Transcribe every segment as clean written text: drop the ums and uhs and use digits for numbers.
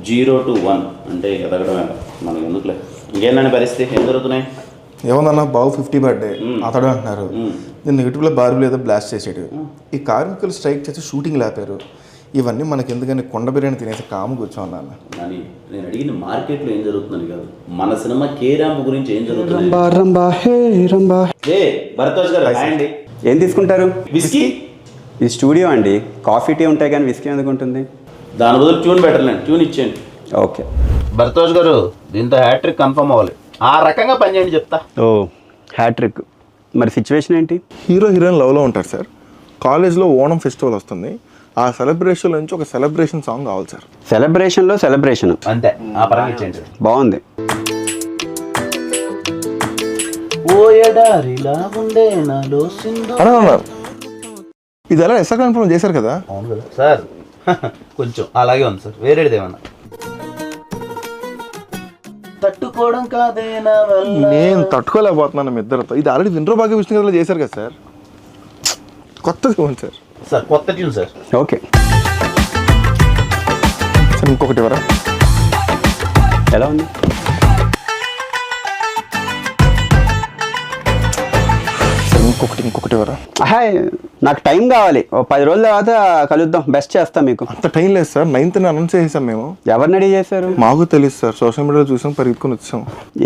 0 to 1 అంటే ఎదగడమే మనకి ఎందుకులే. ఇంకేంటంటే పరిస్థితి ఏం జరుగుతున్నాయి? ఏమన్నా బాబు 50 బర్త్డే అతడు అంటున్నారు. నేను నెగిటివ్లో బార్బులు ఏదో బ్లాస్ట్ చేసాడు. ఈ కార్మికులు స్ట్రైక్ చేసి షూటింగ్ లేపారు. ఇవన్నీ మనకి ఎందుకని కొండ బిర్యానీ తినేసి కాము కూర్చోన్నాను. కానీ నేను అడిగింది మార్కెట్లో ఏం జరుగుతుందని కాదు, మన సినిమా కేరాంప్ గురించి ఏం జరుగుతుంది. భరద్వాజ్ గారు అండి, ఏం తీసుకుంటారు? విస్కీ. ఇది స్టూడియో అండి, కాఫీ టీ ఉంటాయి కానీ విస్కీ ఎందుకు ఉంటుంది? దాని బదులు ట్యూన్ బెటర్లేండి, ట్యూన్ ఇచ్చేయండి. ఓకే భరద్వాజ్ గారు, దీంతో హ్యాట్రిక్ కన్ఫర్మ్ అవ్వాలి. ఆ రకంగా పనిచేయండి చెప్తా. ఓ హ్యాట్రిక్. మరి సిచ్యువేషన్ ఏంటి? హీరో హీరోయిన్ లవ్లో ఉంటారు సార్. కాలేజ్లో ఓణం ఫెస్టివల్ వస్తుంది. ఆ సెలబ్రేషన్ నుంచి ఒక సెలబ్రేషన్ సాంగ్ కావాలి సార్. సెలబ్రేషన్లో సెలబ్రేషన్ అంతే, ఆ పరంగా ఇచ్చేయండి. బాగుంది. ఇది ఎలా ఎస్ఆర్ కన్ఫర్మ్ చేశారు కదా? అవును కదా సార్, కొంచెం అలాగే ఉంది సార్. వేరేది ఏమన్నా తట్టుకోవడం కాదేనా? నేను తట్టుకోలేకపోతున్నాను మీ ఇద్దరితో. ఇది ఆల్రెడీ విండ్రో భాగ్య విష్ణు గారు చేశారు కదా సార్. కొత్తది ఇవ్వండి సార్. సార్ కొత్త ట్యూన్ సార్. ఓకే సార్ ఇంకొకటి ఎవరా? ఎలా ఉంది? సార్ ఇంకొకటి ఎవరా? హాయ్, నాకు టైం కావాలి. ఓ 10 రోజుల తర్వాత కలుద్దాం. బెస్ట్ చేస్తాం మీకు. అంత టైం లేదు సార్. 9th అనౌన్స్ చేసాం మేము. ఎవరిని రెడీ చేశారు? మాకు తెలియదు సార్. సోషల్ మీడియాలో చూసాం, పరిగెత్తుకుని వచ్చాం.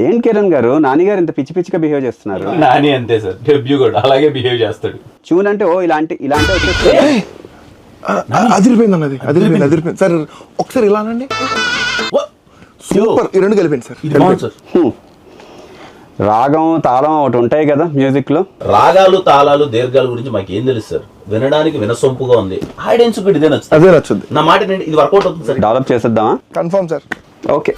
ఏం కిరణ్ గారు, నానిగారు ఇంత పిచ్చి పిచ్చిగా బిహేవ్ చేస్తున్నారు. నాని అంతే సార్, డెబ్యూ కూడా అలాగే బిహేవ్ చేస్తాడు. చూన్ అంటే ఓ ఇలాంటి వచ్చేస్తే అదిరిపోయింది అన్నది. అదిరిపోయింది సార్. ఒకసారి ఇలా అనండి. సూపర్. ఈ రెండు కలిపోయింది సార్. రాగం తాళం ఒకటి ఉంటాయి కదా మ్యూజిక్ లో. రాగాలు తాళాలు దీర్ఘాల గురించి మాకు ఏం తెలుసు సార్. వినడానికి వినసొంపుగా ఉంది. ఆడియన్స్ కూడా ఇదే నచ్చుతుంది. అదే నచ్చుద్ది. నా మాట ఇది వర్కౌట్ అవుతుంది సార్. డెవలప్ చేసేద్దామా? Confirm sir. ఓకే.